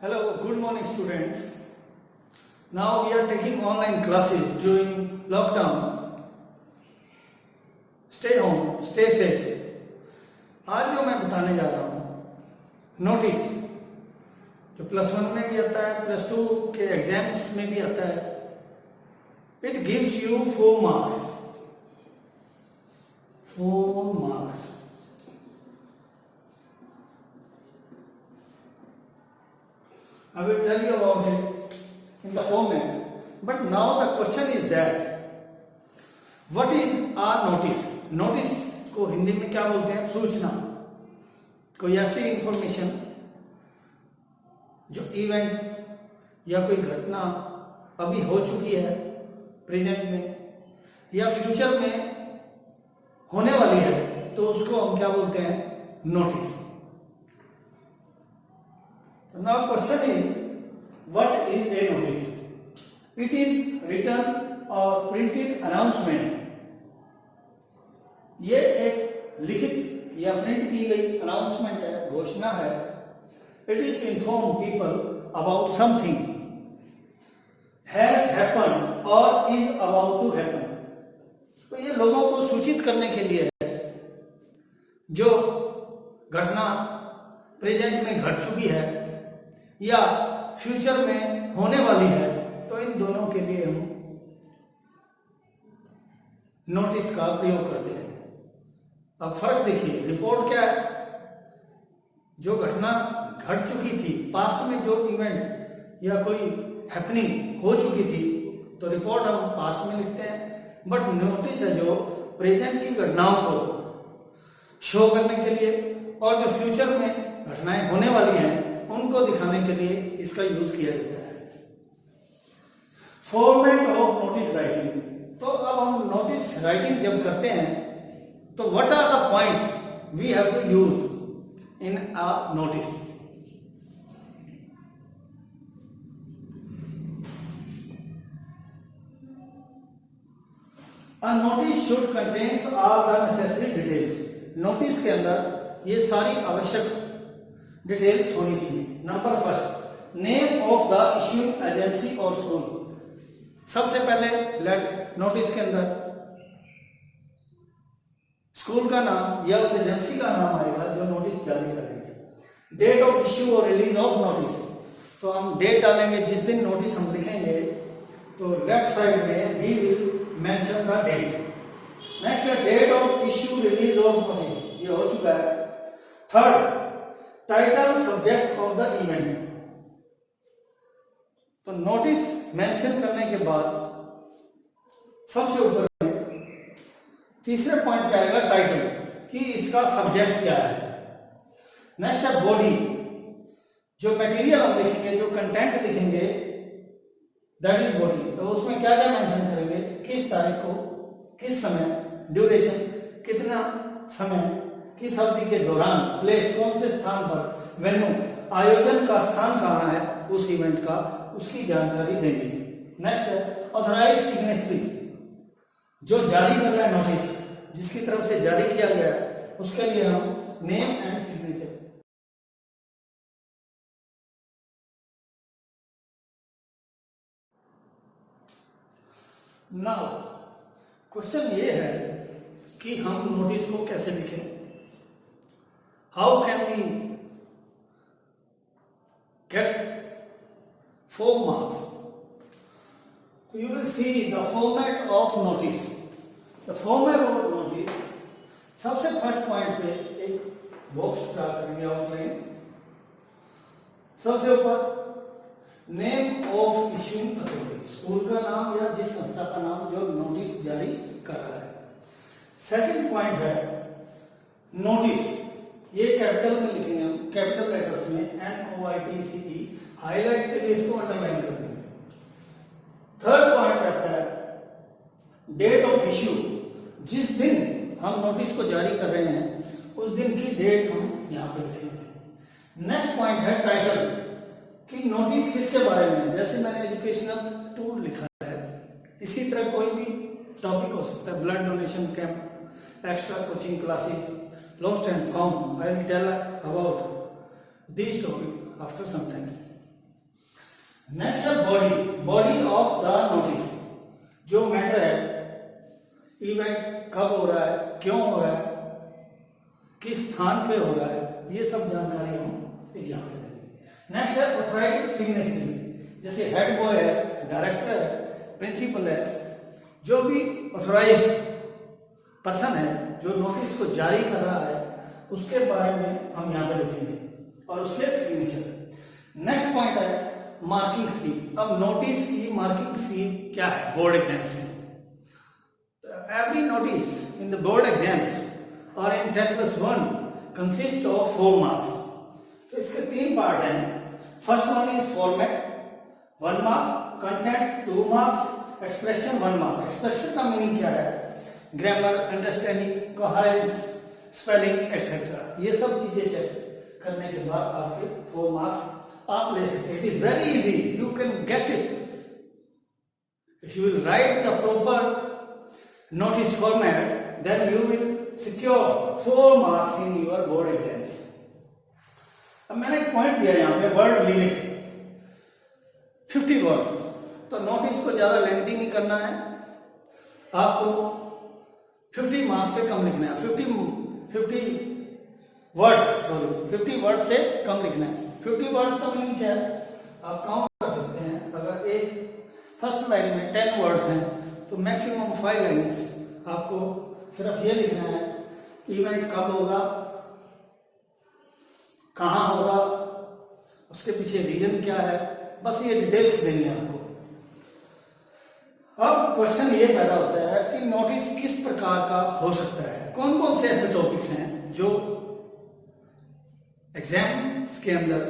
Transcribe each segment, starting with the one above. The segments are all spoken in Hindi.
Hello, good morning students. Now we are taking online classes during lockdown. Stay home, stay safe. आज जो मैं बताने जा रहा हूँ नोटिस जो +1 में भी आता है +2 के एग्जाम्स में भी आता है. It gives you 4 marks. 4 marks. I will tell you about it in the format. But now the question is that what is a notice? Notice को हिंदी में क्या बोलते हैं? सूचना. कोई ऐसी इंफॉर्मेशन जो इवेंट या कोई घटना अभी हो चुकी है प्रेजेंट में या फ्यूचर में होने वाली है तो उसको हम क्या बोलते हैं? Notice. Now question is, what is a notice? It is written or printed announcement. ये एक लिखित या प्रिंट की गई अनाउंसमेंट है, घोषणा है. It is to inform people about something has happened or is about to happen. तो ये लोगों को सूचित करने के लिए है जो घटना प्रेजेंट में घट चुकी है या फ्यूचर में होने वाली है. तो इन दोनों के लिए हम नोटिस का प्रयोग करते हैं. अब फर्क देखिए, रिपोर्ट क्या है? जो घटना घट चुकी थी, पास्ट में जो इवेंट या कोई हैपनिंग हो चुकी थी तो रिपोर्ट हम पास्ट में लिखते हैं. बट नोटिस है जो प्रेजेंट की घटनाओं को शो करने के लिए और जो फ्यूचर में घटनाएं होने वाली हैं उनको दिखाने के लिए इसका यूज किया जाता है. Format of notice writing. तो अब हम नोटिस राइटिंग जब करते हैं तो what are the points we have to use in a notice. A notice should contains all the necessary details. Notice के अंदर ये सारी आवश्यक डिटेल्स होनी चाहिए. Number first, name of the issuing agency और स्कूल. सबसे पहले लेट नोटिस के अंदर स्कूल का नाम या उस एजेंसी का नाम आएगा जो नोटिस जारी करेंगे. डेट ऑफ इश्यू और रिलीज ऑफ नोटिस. तो हम डेट डालेंगे जिस दिन नोटिस हम लिखेंगे तो लेफ्ट साइड में we will mention the date. Next है date of issue release of notice. ये हो चुका है. Third, title subject of the event. तो नोटिस मेंशन करने के बाद सबसे ऊपर तीसरे पॉइंट पे आएगा टाइटल कि इसका सब्जेक्ट क्या है. नेक्स्ट है बॉडी. जो मटेरियल हम लिखेंगे, जो कंटेंट लिखेंगे दैट इज बॉडी. तो उसमें क्या क्या मेंशन करेंगे? किस तारीख को, किस समय, ड्यूरेशन, कितना समय, किस अवधि के दौरान, प्लेस कौन से स्थान पर, वेन्यू आयोजन का स्थान कहाँ है उस इवेंट का, उसकी जानकारी देंगे. नेक्स्ट है ऑथराइज सिग्नेचरी. जो जारी कर रहा है नोटिस, जिसकी तरफ से जारी किया गया है उसके लिए हम name and signature. Now question ये है कि हम नोटिस को कैसे लिखें. How can we get 4 marks? You will see the format of notice. The format of notice, सबसे फर्स्ट पॉइंट पे एक बॉक्स ड्रा करेंगे आउटलाइन. सबसे ऊपर name of issuing authority, school का नाम या जिस संस्था का नाम जो नोटिस जारी कर रहा है. सेकंड पॉइंट है नोटिस. ये कैपिटल में लिखेंगे हम, कैपिटल लेटर्स में NOITCE. हाईलाइट के लिए इसको अंडरलाइन कर देंगे. थर्ड पॉइंट आता है डेट ऑफ इश्यू. जिस दिन हम नोटिस को जारी कर रहे हैं उस दिन की डेट हम यहाँ पे लिखेंगे. नेक्स्ट पॉइंट है टाइटल कि नोटिस किसके बारे में है. जैसे मैंने एजुकेशनल टूर लिखा है, इसी तरह कोई भी टॉपिक हो सकता है. Blood donation camp, extra coaching classes, lost and found. I will tell about these topics after some time. Next है body, body of the notice, जो मैटर है, इवेंट कब हो रहा है, क्यों हो रहा है, किस स्थान पे हो रहा है, ये सब जानकारी हम यहाँ पे देंगे। नेक्स्ट है ऑथराइज्ड सिग्नेचरी, जैसे हेड बॉय है, डायरेक्टर है, प्रिंसिपल है, जो भी ऑथराइज्ड पर्सन है जो नोटिस को जारी कर रहा है, उसके बारे में हम यहाँ पे लिखेंगे और उसके सिग्नेचर। नेक्स्ट पॉइंट है मार्किंग स्कीम। अब नोटिस की मार्किंग स्कीम क्या है बोर्ड एग्जाम्स में? Every notice in the board exams or in 10+1 consists of 4 marks. तो इसके 3 पार्ट हैं। First one is format 1 mark, content 2 marks, expression 1 mark. Expression का मीनिंग क्या है? Grammar, understanding, coherence, spelling etcetera, ये सब चीजें चेक करने के बाद आपके 4 मार्क्स आप ले सकते हैं। It is very easy, you can get it if you will write the proper notice format, then you will secure 4 marks in your board exams. अब मैंने एक पॉइंट दिया यहाँ पे, वर्ड लिमिट 50 वर्ड्स। तो नोटिस को ज्यादा लेंथी नहीं करना है, आपको 50 मार्क्स से कम लिखना है, 50 वर्ड्स से कम लिखना है। 50 वर्ड्स का मीनिंग क्या है? आप काउंट कर सकते हैं, अगर एक फर्स्ट लाइन में 10 वर्ड्स हैं तो मैक्सिमम 5 लाइन्स आपको सिर्फ ये लिखना है, इवेंट कब होगा, कहाँ होगा, उसके पीछे रीजन क्या है, बस ये डिटेल्स देनी है आपको। अब क्वेश्चन ये पैदा होता है कि नोटिस किस प्रकार का हो सकता है, कौन कौन से ऐसे टॉपिक्स हैं जो एग्जाम्स के अंदर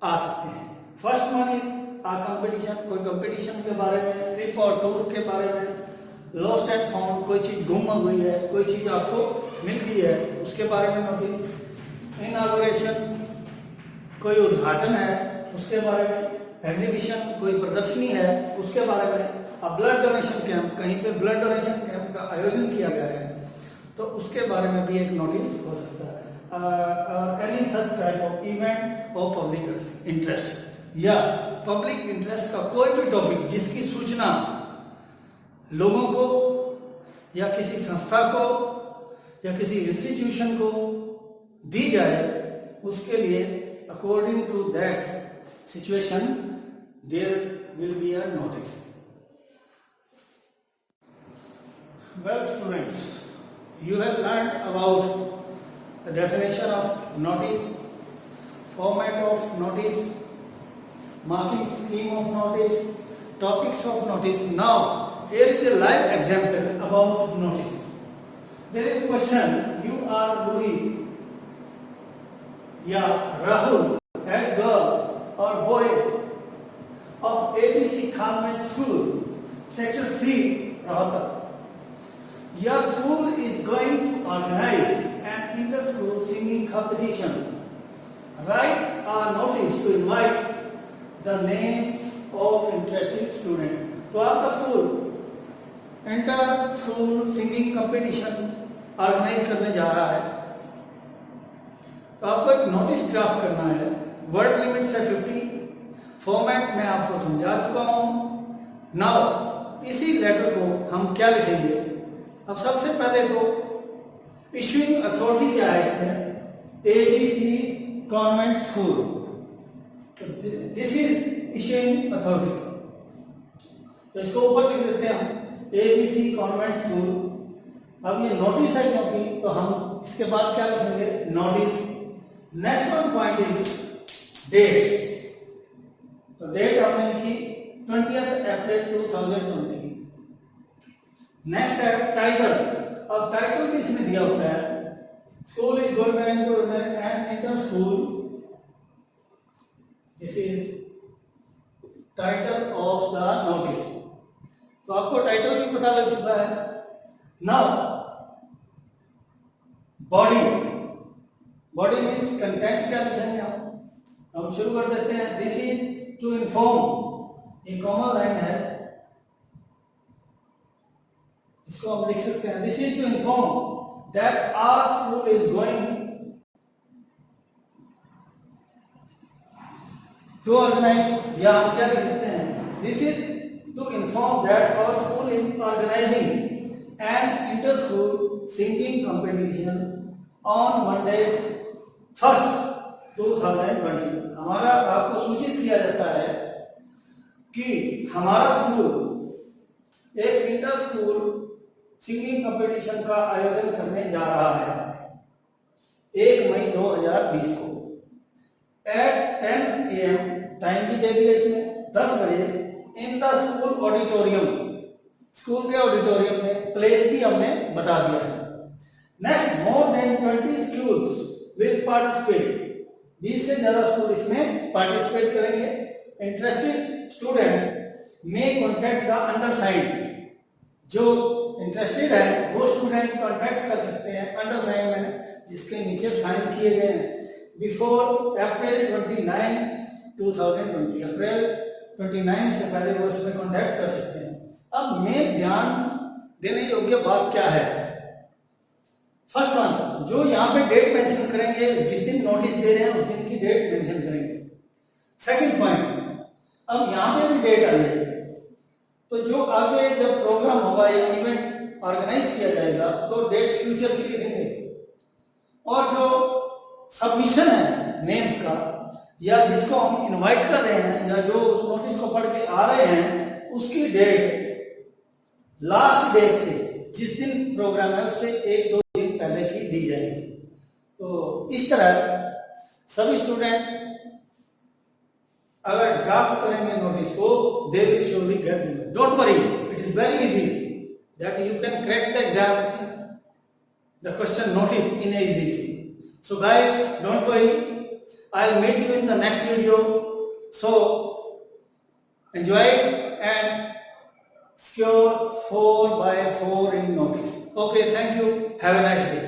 आ सकते हैं। फर्स्ट वन इज कंपटीशन, कोई कंपटीशन के बारे में, ट्रिप और टूर के बारे में, लॉस्ट एंड फाउंड, कोई चीज गुम हुई है, कोई चीज आपको मिल गई है, उसके बारे में नोटिस। इनॉग्रेशन, कोई उद्घाटन है उसके बारे में, एग्जीबिशन, कोई प्रदर्शनी है उसके बारे में, अब ब्लड डोनेशन कैंप, कहीं पे ब्लड डोनेशन कैंप का आयोजन किया गया है तो उसके बारे में भी एक नोटिस हो सकता है। Any such type of event of public interest, या पब्लिक इंटरेस्ट का कोई भी टॉपिक जिसकी सूचना लोगों को या किसी संस्था को या किसी इंस्टीट्यूशन को दी जाए, उसके लिए according to that situation there will be a notice. Well students, you have learned about the definition of notice, format of notice, marking scheme of notice, topics of notice. Now here is a live example about notice. There is a question, you are Ruhi, yeah, Rahul, head girl or boy of ABC Convent School, Sector 3, Rohtak. Your school is going to organize an inter-school singing competition. Write a notice to invite the names of interested students. तो आपका school inter school singing competition organise करने जा रहा है, तो आपको एक नोटिस ड्राफ्ट करना है। वर्ड लिमिट से 50, फॉर्मेट में आपको समझा चुका हूं। नाउ इसी लेटर को हम क्या लिखेंगे? अब सबसे पहले तो इश्यूइंग अथॉरिटी क्या है इसमें? ABC convent school, this is issuing authority. तो इसको ऊपर लिख देते हैं हम, ABC कॉन्वेंट स्कूल। अब ये नोटिस है क्योंकि, तो हम इसके बाद क्या लिखेंगे? Notice. Next one point is date. तो डेट आपने लिखी 20 अप्रैल 2020। नेक्स्ट है टाइटल। अब टाइटल भी इसमें दिया होता है, school is going to an inter school, this is title of the notice. तो आपको टाइटल भी पता लग चुका है। Now body, body means content क्या लिखेंगे हम शुरू कर देते हैं। दिस इज टू इन्फॉर्म, ये कॉमन लाइन है, इसको हम लिख सकते हैं। This is to inform that our school is going to organise, या हम क्या कह सकते हैं, this is to inform that our school is organising an inter school singing competition on Monday 1 2020। हमारा आपको सूचित किया जाता है कि हमारा स्कूल एक इंटर स्कूल सिंगिंग कंपटीशन का आयोजन करने जा रहा है 1 मई 2020 को एट 10 AM, टाइम भी दे दिया इसमें 10 बजे, in the school auditorium, school के ऑडिटोरियम में, प्लेस भी हमने बता दिया है। Next, more than 20 schools will participate, 20 से ज्यादा स्कूल इसमें पार्टिसिपेट करेंगे। Interested students may contact the undersigned, जो इंटरेस्टेड है वो स्टूडेंट कांटेक्ट कर सकते हैं अंडरसाइन में, जिसके नीचे साइन किए गए हैं, बिफोर अप्रैल 29 2020, अप्रैल 29 से पहले वो इसमें कांटेक्ट कर सकते हैं। अब मेन ध्यान देने योग्य बात क्या है? फर्स्ट वन, जो यहाँ पे डेट मेंशन करेंगे, जिस दिन नोटिस दे रहे हैं उस दिन की डेट मेंशन करेंगे। सेकंड पॉइंट, अब यहाँ पे भी डेट आई है, तो जो आगे जब प्रोग्राम होगा या इवेंट ऑर्गेनाइज किया जाएगा तो डेट फ्यूचर की लिखेंगे, और जो सबमिशन है नेम्स का, या जिसको हम इनवाइट कर रहे हैं, या जो उस नोटिस को पढ़ के आ रहे हैं, उसकी डेट लास्ट डे से, जिस दिन प्रोग्राम है उससे 1-2 दिन पहले की दी जाएगी। तो इस तरह सभी स्टूडेंट अगर ड्राफ्ट करेंगे नोटिस को, they will surely gate, don't worry, it is very easy that you can crack the exam, the question notice in a easy way. So guys, don't worry, I'll meet you in the next video. So enjoy it and score 4/4 in notice. Okay, thank you, have a nice day.